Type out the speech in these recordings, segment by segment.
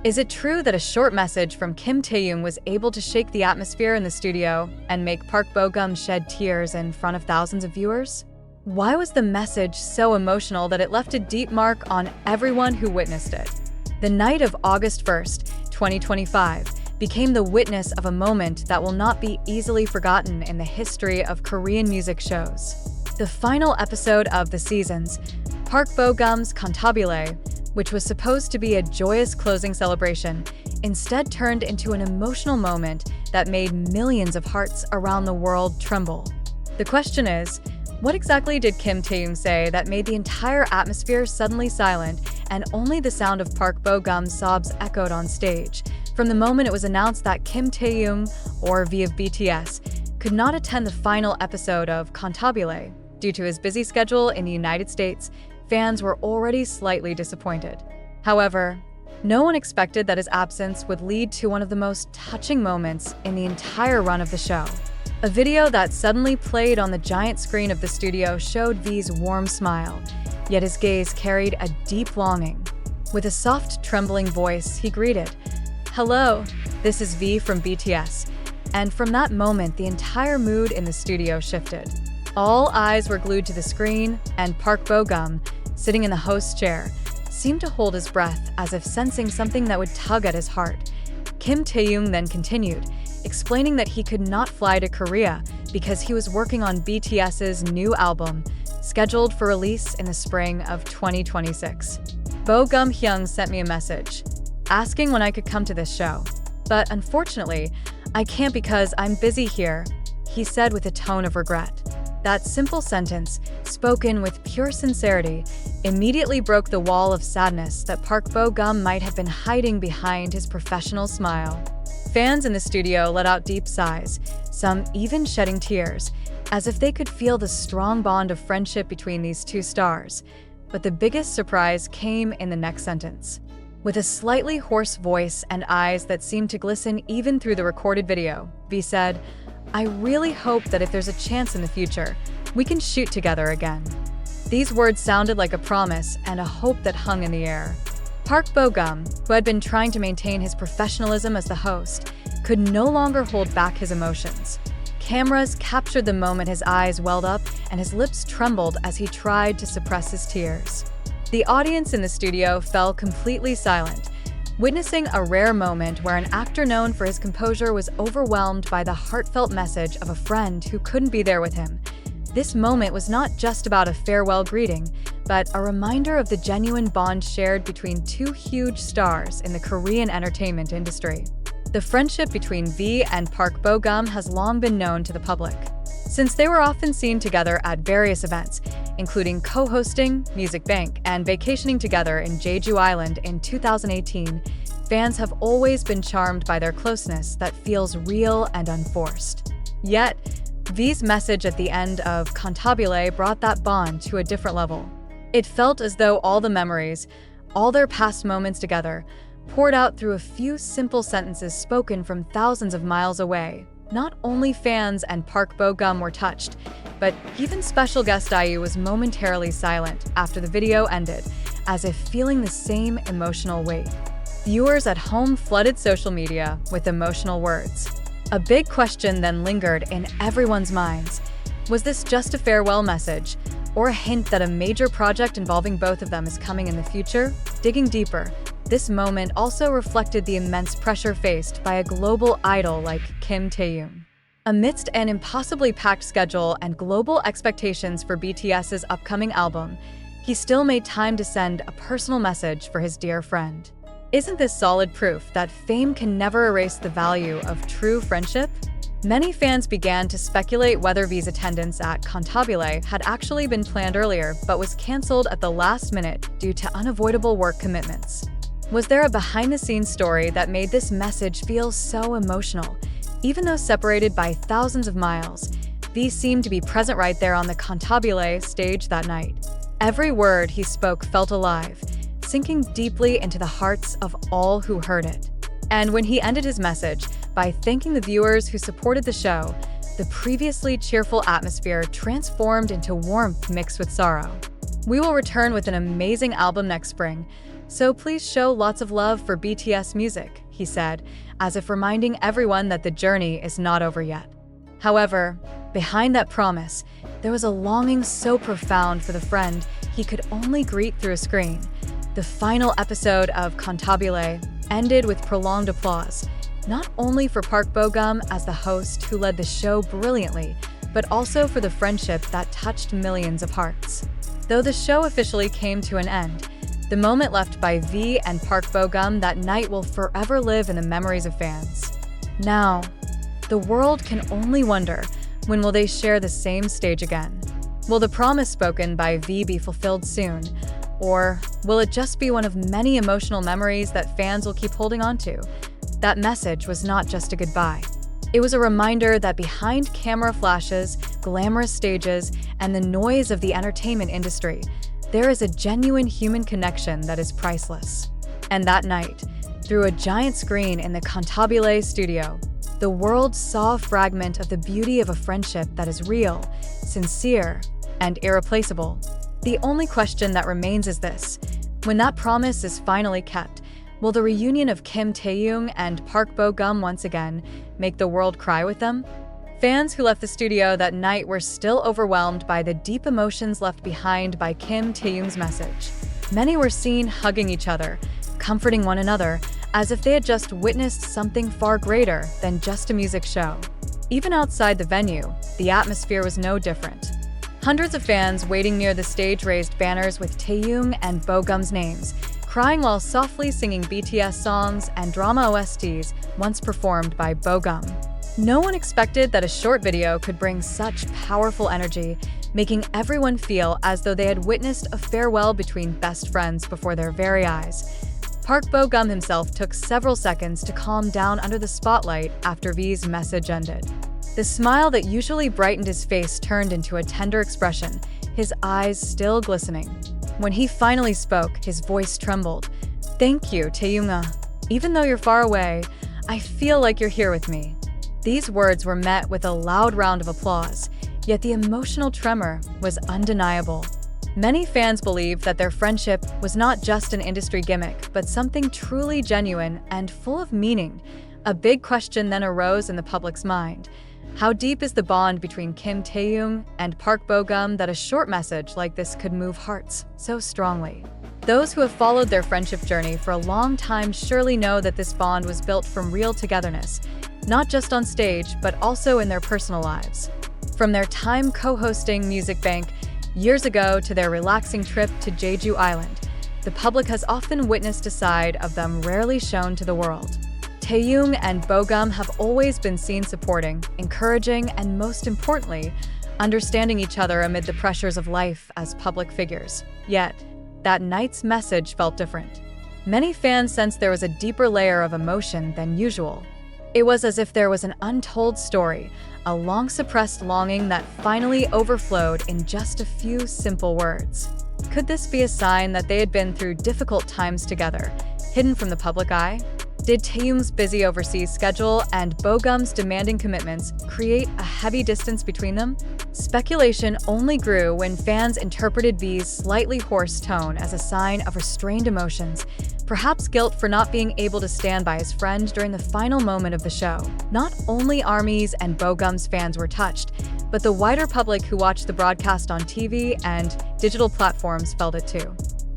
Is it true that a short message from Kim Taehyung was able to shake the atmosphere in the studio and make Park Bogum shed tears in front of thousands of viewers? Why was the message so emotional that it left a deep mark on everyone who witnessed it? The night of August 1st, 2025, became the witness of a moment that will not be easily forgotten in the history of Korean music shows. The final episode of the seasons, Park Bogum's Cantabile, which was supposed to be a joyous closing celebration, instead turned into an emotional moment that made millions of hearts around the world tremble. The question is, what exactly did Kim Taehyung say that made the entire atmosphere suddenly silent and only the sound of Park Bogum's sobs echoed on stage from the moment it was announced that Kim Taehyung, or V of BTS, could not attend the final episode of Cantabile? Due to his busy schedule in the United States, fans were already slightly disappointed. However, no one expected that his absence would lead to one of the most touching moments in the entire run of the show. A video that suddenly played on the giant screen of the studio showed V's warm smile, yet his gaze carried a deep longing. With a soft, trembling voice, he greeted, "Hello, this is V from BTS." And from that moment, the entire mood in the studio shifted. All eyes were glued to the screen, and Park Bogum, sitting in the host's chair, seemed to hold his breath as if sensing something that would tug at his heart. Kim Taehyung then continued, explaining that he could not fly to Korea because he was working on BTS's new album, scheduled for release in the spring of 2026. Bogum Hyung sent me a message, asking when I could come to this show. But unfortunately, I can't because I'm busy here, he said with a tone of regret. That simple sentence, spoken with pure sincerity, immediately broke the wall of sadness that Park Bogum might have been hiding behind his professional smile. Fans in the studio let out deep sighs, some even shedding tears, as if they could feel the strong bond of friendship between these two stars. But the biggest surprise came in the next sentence. With a slightly hoarse voice and eyes that seemed to glisten even through the recorded video, V said, "I really hope that if there's a chance in the future, we can shoot together again." These words sounded like a promise and a hope that hung in the air. Park Bogum, who had been trying to maintain his professionalism as the host, could no longer hold back his emotions. Cameras captured the moment his eyes welled up and his lips trembled as he tried to suppress his tears. The audience in the studio fell completely silent, witnessing a rare moment where an actor known for his composure was overwhelmed by the heartfelt message of a friend who couldn't be there with him. This moment was not just about a farewell greeting, but a reminder of the genuine bond shared between two huge stars in the Korean entertainment industry. The friendship between V and Park Bogum has long been known to the public, since they were often seen together at various events, including co-hosting Music Bank and vacationing together in Jeju Island in 2018. Fans have always been charmed by their closeness that feels real and unforced. Yet, V's message at the end of Cantabile brought that bond to a different level. It felt as though all the memories, all their past moments together, poured out through a few simple sentences spoken from thousands of miles away. Not only fans and Park Bogum were touched, but even special guest IU was momentarily silent after the video ended, as if feeling the same emotional weight. Viewers at home flooded social media with emotional words. A big question then lingered in everyone's minds. Was this just a farewell message, or a hint that a major project involving both of them is coming in the future? Digging deeper, this moment also reflected the immense pressure faced by a global idol like Kim Taehyung. Amidst an impossibly packed schedule and global expectations for BTS's upcoming album, he still made time to send a personal message for his dear friend. Isn't this solid proof that fame can never erase the value of true friendship? Many fans began to speculate whether V's attendance at Cantabile had actually been planned earlier but was cancelled at the last minute due to unavoidable work commitments. Was there a behind-the-scenes story that made this message feel so emotional? Even though separated by thousands of miles, V seemed to be present right there on the Cantabile stage that night. Every word he spoke felt alive, sinking deeply into the hearts of all who heard it. And when he ended his message by thanking the viewers who supported the show, the previously cheerful atmosphere transformed into warmth mixed with sorrow. We will return with an amazing album next spring, So please show lots of love for BTS music, he said, as if reminding everyone that the journey is not over yet. However, behind that promise, there was a longing so profound for the friend he could only greet through a screen. The final episode of Cantabile ended with prolonged applause, not only for Park Bogum as the host who led the show brilliantly, but also for the friendship that touched millions of hearts. Though the show officially came to an end, the moment left by V and Park Bogum that night will forever live in the memories of fans. Now, the world can only wonder, when will they share the same stage again? Will the promise spoken by V be fulfilled soon? Or will it just be one of many emotional memories that fans will keep holding on to? That message was not just a goodbye. It was a reminder that behind camera flashes, glamorous stages, and the noise of the entertainment industry, there is a genuine human connection that is priceless. And that night, through a giant screen in the Cantabile studio, the world saw a fragment of the beauty of a friendship that is real, sincere, and irreplaceable. The only question that remains is this: when that promise is finally kept, will the reunion of Kim Taehyung and Park Bogum once again make the world cry with them? Fans who left the studio that night were still overwhelmed by the deep emotions left behind by Kim Taehyung's message. Many were seen hugging each other, comforting one another, as if they had just witnessed something far greater than just a music show. Even outside the venue, the atmosphere was no different. Hundreds of fans waiting near the stage raised banners with Taehyung and Bogum's names, crying while softly singing BTS songs and drama OSTs once performed by Bogum. No one expected that a short video could bring such powerful energy, making everyone feel as though they had witnessed a farewell between best friends before their very eyes. Park Bogum himself took several seconds to calm down under the spotlight after V's message ended. The smile that usually brightened his face turned into a tender expression, his eyes still glistening. When he finally spoke, his voice trembled. "Thank you, Taehyung. Even though you're far away, I feel like you're here with me." These words were met with a loud round of applause, yet the emotional tremor was undeniable. Many fans believed that their friendship was not just an industry gimmick, but something truly genuine and full of meaning. A big question then arose in the public's mind. How deep is the bond between Kim Taehyung and Park Bogum that a short message like this could move hearts so strongly? Those who have followed their friendship journey for a long time surely know that this bond was built from real togetherness, not just on stage, but also in their personal lives. From their time co-hosting Music Bank years ago to their relaxing trip to Jeju Island, the public has often witnessed a side of them rarely shown to the world. Taehyung and Bogum have always been seen supporting, encouraging, and most importantly, understanding each other amid the pressures of life as public figures. Yet, that night's message felt different. Many fans sensed there was a deeper layer of emotion than usual. It was as if there was an untold story, a long-suppressed longing that finally overflowed in just a few simple words. Could this be a sign that they had been through difficult times together, hidden from the public eye? Did Taehyung's busy overseas schedule and Bogum's demanding commitments create a heavy distance between them? Speculation only grew when fans interpreted V's slightly hoarse tone as a sign of restrained emotions, perhaps guilt for not being able to stand by his friend during the final moment of the show. Not only ARMY's and Bogum's fans were touched, but the wider public who watched the broadcast on TV and digital platforms felt it too.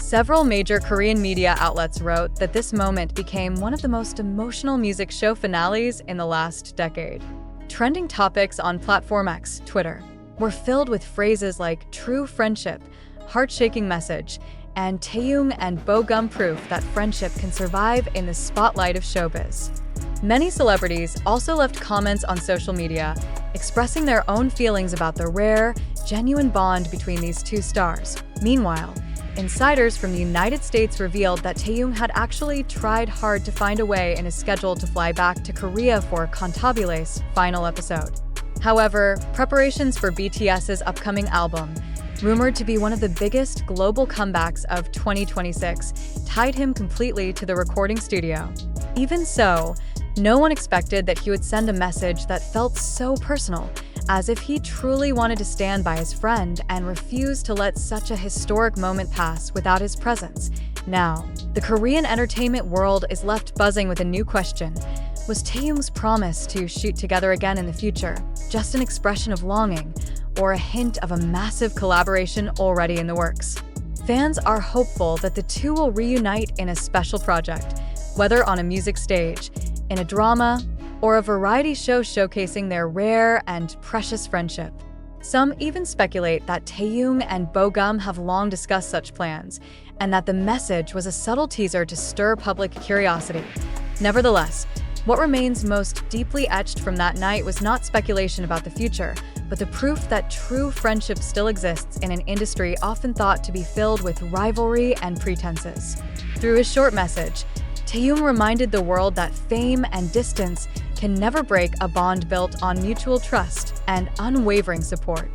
Several major Korean media outlets wrote that this moment became one of the most emotional music show finales in the last decade. Trending topics on Platform X, Twitter, were filled with phrases like true friendship, heart-shaking message, and Taehyung and Bogum proof that friendship can survive in the spotlight of showbiz. Many celebrities also left comments on social media, expressing their own feelings about the rare, genuine bond between these two stars. Meanwhile, insiders from the United States revealed that Taehyung had actually tried hard to find a way in his schedule to fly back to Korea for Cantabile's final episode. However, preparations for BTS's upcoming album, rumored to be one of the biggest global comebacks of 2026, tied him completely to the recording studio. Even so, no one expected that he would send a message that felt so personal, as if he truly wanted to stand by his friend and refused to let such a historic moment pass without his presence. Now, the Korean entertainment world is left buzzing with a new question. Was Taehyung's promise to shoot together again in the future just an expression of longing, or a hint of a massive collaboration already in the works? Fans are hopeful that the two will reunite in a special project, whether on a music stage, in a drama, or a variety show showcasing their rare and precious friendship. Some even speculate that Taehyung and Bogum have long discussed such plans, and that the message was a subtle teaser to stir public curiosity. Nevertheless, what remains most deeply etched from that night was not speculation about the future, but the proof that true friendship still exists in an industry often thought to be filled with rivalry and pretenses. Through his short message, Taehyung reminded the world that fame and distance can never break a bond built on mutual trust and unwavering support.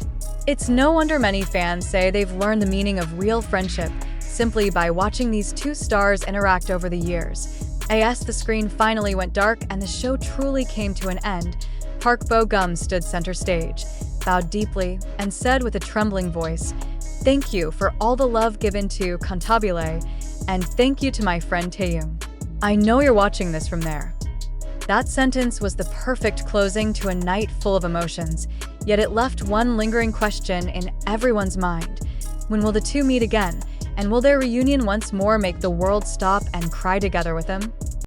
It's no wonder many fans say they've learned the meaning of real friendship simply by watching these two stars interact over the years. As the screen finally went dark and the show truly came to an end, Park Bogum stood center stage, bowed deeply, and said with a trembling voice, "Thank you for all the love given to Cantabile, and thank you to my friend Taehyung. I know you're watching this from there." That sentence was the perfect closing to a night full of emotions, yet it left one lingering question in everyone's mind. When will the two meet again? And will their reunion once more make the world stop and cry together with them?